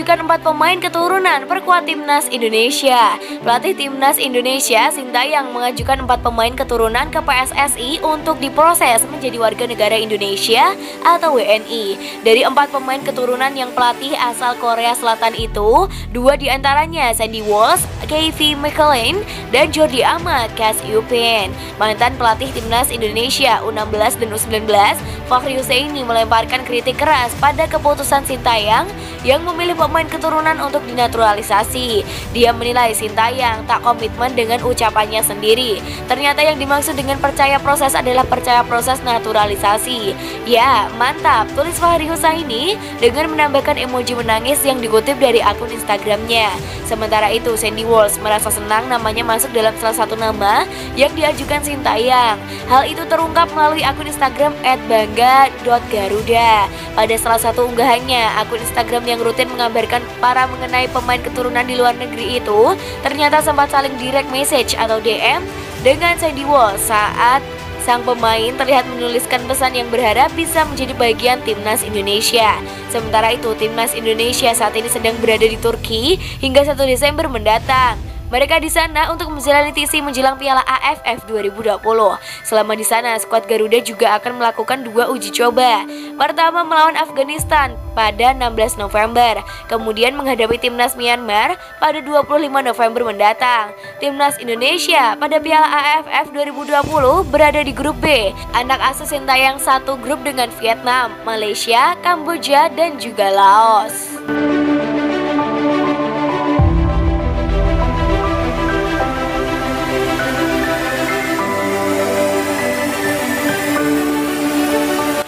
mengajukan 4 pemain keturunan perkuat timnas Indonesia. Pelatih timnas Indonesia Sintayang mengajukan 4 pemain keturunan ke PSSI untuk diproses menjadi warga negara Indonesia atau WNI. Dari 4 pemain keturunan yang pelatih asal Korea Selatan itu, 2 diantaranya Sandy Walsh, KV McLean, dan Jordi Amat Kasyupin. Mantan pelatih timnas Indonesia U16 dan U19, Fakhri Husaini melemparkan kritik keras pada keputusan Sintayang yang memilih pemain keturunan untuk dinaturalisasi. Dia menilai Sintayang tak komitmen dengan ucapannya sendiri. Ternyata yang dimaksud dengan percaya proses adalah percaya proses naturalisasi. Ya, mantap, tulis Fakhri Husaini dengan menambahkan emoji menangis yang dikutip dari akun Instagramnya. Sementara itu, Sandy Walsh merasa senang namanya masuk dalam salah satu nama yang diajukan Sintayang. Hal itu terungkap melalui akun Instagram @bangga.garuda. Pada salah satu unggahannya, akun Instagram yang rutin mengabarkan para mengenai pemain keturunan di luar negeri itu ternyata sempat saling direct message atau DM dengan Sandy Walsh saat sang pemain terlihat menuliskan pesan yang berharap bisa menjadi bagian timnas Indonesia. Sementara itu, timnas Indonesia saat ini sedang berada di Turki hingga 1 Desember mendatang. Mereka di sana untuk menjalani TC menjelang Piala AFF 2020. Selama di sana, skuad Garuda juga akan melakukan 2 uji coba. Pertama melawan Afghanistan pada 16 November, kemudian menghadapi timnas Myanmar pada 25 November mendatang. Timnas Indonesia pada Piala AFF 2020 berada di grup B. Anak asuh Sintayang satu grup dengan Vietnam, Malaysia, Kamboja, dan juga Laos.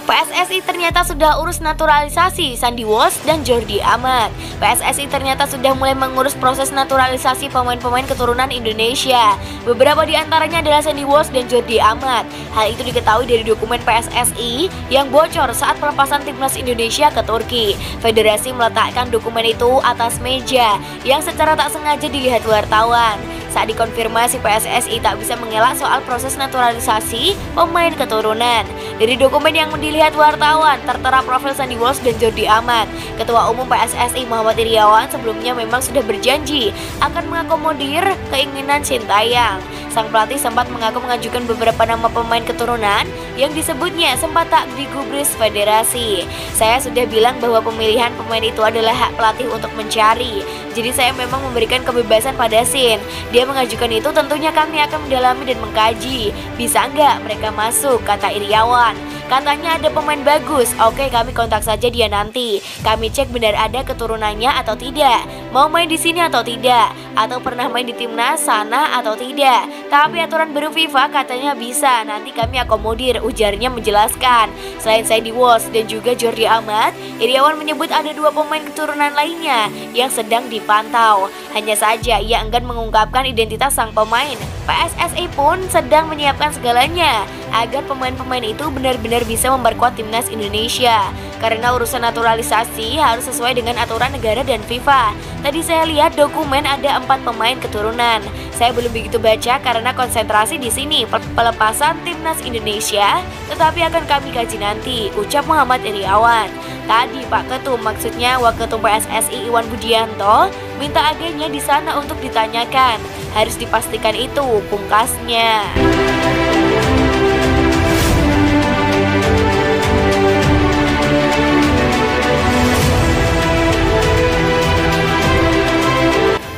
PSSI ternyata sudah urus naturalisasi Sandy Walsh dan Jordi Amat. PSSI ternyata sudah mulai mengurus proses naturalisasi pemain-pemain keturunan Indonesia. Beberapa di antaranya adalah Sandy Walsh dan Jordi Amat. Hal itu diketahui dari dokumen PSSI yang bocor saat pelepasan timnas Indonesia ke Turki. Federasi meletakkan dokumen itu atas meja yang secara tak sengaja dilihat wartawan. Saat dikonfirmasi, PSSI tak bisa mengelak soal proses naturalisasi pemain keturunan. Dari dokumen yang dilihat wartawan, tertera profil Sandy Walsh dan Jordi Amat. Ketua Umum PSSI Muhammad Iriawan sebelumnya memang sudah berjanji akan mengakomodir keinginan Sintayang. Sang pelatih sempat mengaku mengajukan beberapa nama pemain keturunan yang disebutnya sempat tak digubris federasi. Saya sudah bilang bahwa pemilihan pemain itu adalah hak pelatih untuk mencari. Jadi saya memang memberikan kebebasan pada Sin. Dia mengajukan itu, tentunya kami akan mendalami dan mengkaji. Bisa nggak mereka masuk, kata Iriawan. Katanya ada pemain bagus. Oke, kami kontak saja dia nanti. Kami cek benar ada keturunannya atau tidak. Mau main di sini atau tidak, atau pernah main di timnas sana atau tidak. Tapi aturan baru FIFA katanya bisa. Nanti kami akomodir, ujarnya menjelaskan. Selain Sandy Walsh dan juga Jordi Amat, Iriawan menyebut ada 2 pemain keturunan lainnya yang sedang dipantau. Hanya saja ia enggan mengungkapkan identitas sang pemain. PSSI pun sedang menyiapkan segalanya agar pemain-pemain itu benar-benar bisa memperkuat timnas Indonesia. Karena urusan naturalisasi harus sesuai dengan aturan negara dan FIFA. Tadi saya lihat dokumen ada 4 pemain keturunan. Saya belum begitu baca karena konsentrasi di sini pelepasan timnas Indonesia, tetapi akan kami kaji nanti, ucap Muhammad Iriawan. Tadi Pak Ketum, maksudnya Waketum PSSI Iwan Budianto, minta agennya di sana untuk ditanyakan. Harus dipastikan itu, pungkasnya.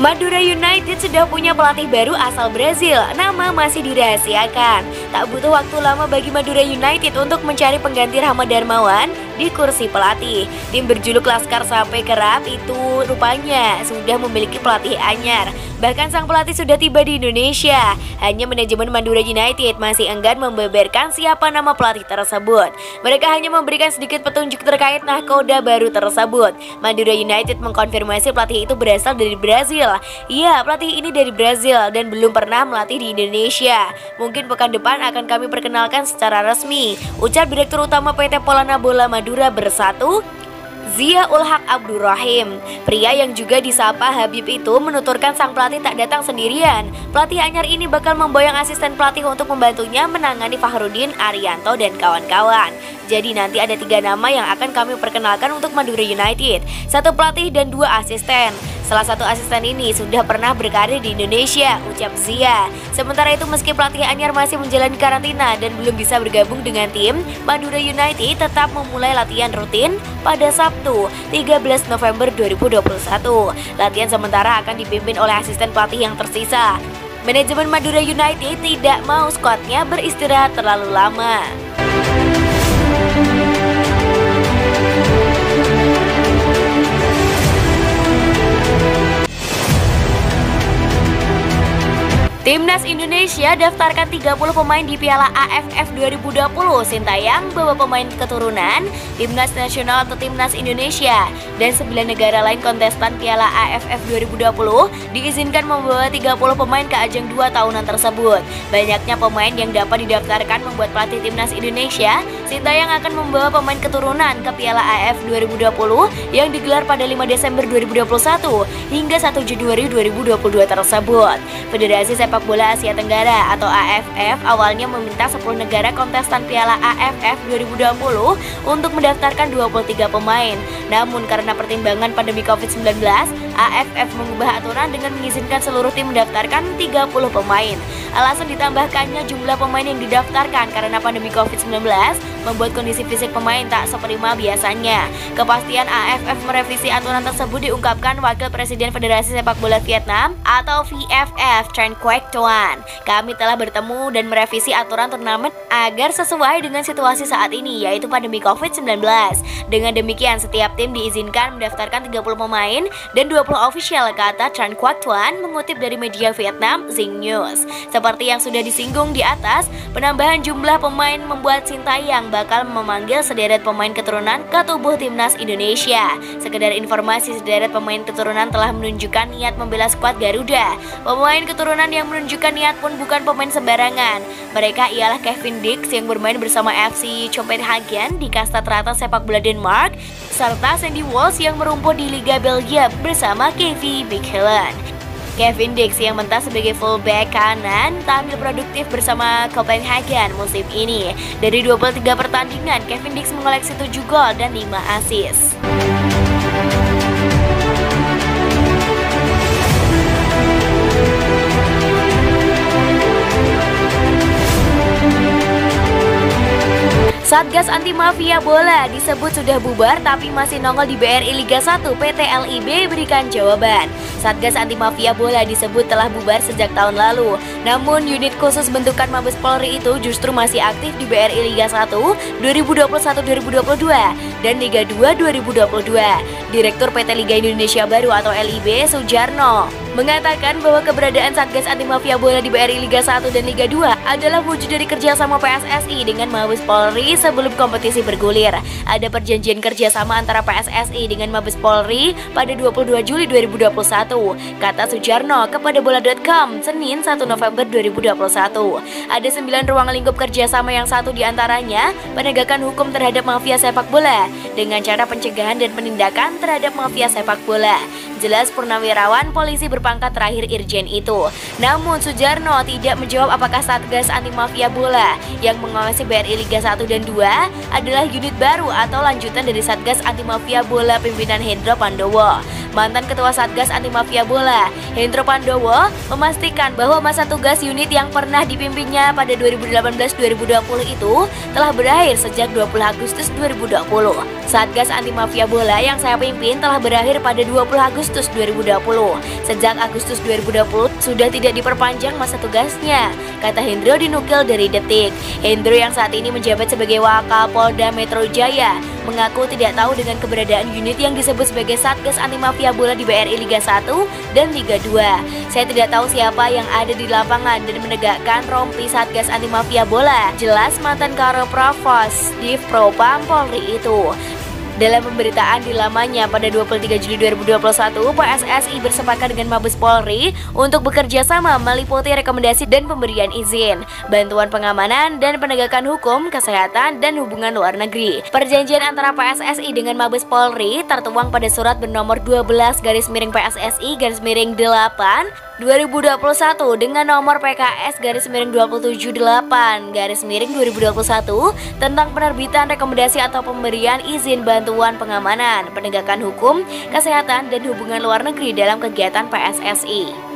Madura United sudah punya pelatih baru asal Brazil, nama masih dirahasiakan. Tak butuh waktu lama bagi Madura United untuk mencari pengganti Rahmat Darmawan di kursi pelatih. Tim berjuluk Laskar Sape Kerap itu rupanya sudah memiliki pelatih anyar. Bahkan sang pelatih sudah tiba di Indonesia. Hanya manajemen Madura United masih enggan membeberkan siapa nama pelatih tersebut. Mereka hanya memberikan sedikit petunjuk terkait nahkoda baru tersebut. Madura United mengkonfirmasi pelatih itu berasal dari Brazil. Iya, pelatih ini dari Brazil dan belum pernah melatih di Indonesia. Mungkin pekan depan akan kami perkenalkan secara resmi, ujar Direktur Utama PT Polana Bola Madura Bersatu, Zia Ul Haq Abdurrahim. Pria yang juga disapa Habib itu menuturkan sang pelatih tak datang sendirian. Pelatih anyar ini bakal memboyong asisten pelatih untuk membantunya menangani Fahrudin, Arianto, dan kawan-kawan. Jadi nanti ada 3 nama yang akan kami perkenalkan untuk Madura United, 1 pelatih dan 2 asisten. Salah satu asisten ini sudah pernah berkarir di Indonesia, ucap Zia. Sementara itu meski pelatih anyar masih menjalani karantina dan belum bisa bergabung dengan tim, Madura United tetap memulai latihan rutin pada Sabtu 13 November 2021. Latihan sementara akan dipimpin oleh asisten pelatih yang tersisa. Manajemen Madura United tidak mau skuadnya beristirahat terlalu lama. Timnas Indonesia daftarkan 30 pemain di Piala AFF 2020. Sintayong bawa pemain keturunan Timnas Nasional atau Timnas Indonesia dan 9 negara lain kontestan Piala AFF 2020 diizinkan membawa 30 pemain ke ajang 2 tahunan tersebut. Banyaknya pemain yang dapat didaftarkan membuat pelatih Timnas Indonesia Sintayong akan membawa pemain keturunan ke Piala AFF 2020 yang digelar pada 5 Desember 2021 hingga 1 Januari 2022 tersebut. Federasi Sepak Bola Asia Tenggara atau AFF awalnya meminta 10 negara kontestan Piala AFF 2020 untuk mendaftarkan 23 pemain. Namun karena pertimbangan pandemi COVID-19, AFF mengubah aturan dengan mengizinkan seluruh tim mendaftarkan 30 pemain. Alasan ditambahkannya jumlah pemain yang didaftarkan karena pandemi COVID-19 membuat kondisi fisik pemain tak seprima biasanya. Kepastian AFF merevisi aturan tersebut diungkapkan Wakil Presiden Federasi Sepak Bola Vietnam atau VFF Tran Quoc Tuan. Kami telah bertemu dan merevisi aturan turnamen agar sesuai dengan situasi saat ini, yaitu pandemi COVID-19. Dengan demikian, setiap tim diizinkan mendaftarkan 30 pemain dan 20 official, kata Tran Quoc Tuan mengutip dari media Vietnam Zing News. Seperti yang sudah disinggung di atas, penambahan jumlah pemain membuat Sintayong bakal memanggil sederet pemain keturunan ke tubuh Timnas Indonesia. Sekedar informasi, sederet pemain keturunan telah menunjukkan niat membela skuad Garuda. Pemain keturunan yang menunjukkan niat pun bukan pemain sembarangan. Mereka ialah Kevin Dix yang bermain bersama FC Copenhagen di kasta teratas sepak bola Denmark, serta Sandy Walsh yang merumput di Liga Belgia bersama KV Bichelen. Kevin Dix yang mentas sebagai fullback kanan tampil produktif bersama Copenhagen musim ini. Dari 23 pertandingan, Kevin Dix mengoleksi 7 gol dan 5 assist. Satgas Anti Mafia Bola disebut sudah bubar tapi masih nongol di BRI Liga 1. PT LIB berikan jawaban. Satgas Anti Mafia Bola disebut telah bubar sejak tahun lalu. Namun unit khusus bentukan Mabes Polri itu justru masih aktif di BRI Liga 1 2021-2022 dan Liga 2 2022. Direktur PT Liga Indonesia Baru atau LIB, Sujarno, mengatakan bahwa keberadaan Satgas Anti Mafia Bola di BRI Liga 1 dan Liga 2 adalah wujud dari kerjasama PSSI dengan Mabes Polri sebelum kompetisi bergulir. Ada perjanjian kerjasama antara PSSI dengan Mabes Polri pada 22 Juli 2021, kata Sujarno kepada bola.com Senin 1 November 2021. Ada 9 ruang lingkup kerjasama yang satu diantaranya penegakan hukum terhadap mafia sepak bola dengan cara pencegahan dan penindakan terhadap mafia sepak bola. Jelas purnawirawan polisi berpangkat terakhir Irjen itu. Namun Sujarno tidak menjawab apakah Satgas Anti Mafia Bola yang mengawasi BRI Liga 1 dan 2 adalah unit baru atau lanjutan dari Satgas Anti Mafia Bola pimpinan Hendro Pandowo. Mantan Ketua Satgas Anti Mafia Bola, Hendro Pandowo, memastikan bahwa masa tugas unit yang pernah dipimpinnya pada 2018-2020 itu telah berakhir sejak 20 Agustus 2020. Satgas Anti Mafia Bola yang saya pimpin telah berakhir pada 20 Agustus 2020. Sejak Agustus 2020 sudah tidak diperpanjang masa tugasnya, kata Hendro dinukil dari Detik. Hendro yang saat ini menjabat sebagai Wakapolda Metro Jaya mengaku tidak tahu dengan keberadaan unit yang disebut sebagai Satgas Anti Mafia Bola di BRI Liga 1 dan Liga 2. Saya tidak tahu siapa yang ada di lapangan dan menegakkan rompi Satgas Anti Mafia Bola, jelas mantan Karo Provos Div Propam Polri itu. Dalam pemberitaan di lamanya pada 23 Juli 2021, PSSI bersepakat dengan Mabes Polri untuk bekerja sama meliputi rekomendasi dan pemberian izin, bantuan pengamanan dan penegakan hukum, kesehatan, dan hubungan luar negeri. Perjanjian antara PSSI dengan Mabes Polri tertuang pada surat bernomor 12 PSSI 8 2021 dengan nomor PKS 278 2021 tentang penerbitan rekomendasi atau pemberian izin bantuan pengamanan, penegakan hukum, kesehatan, dan hubungan luar negeri dalam kegiatan PSSI.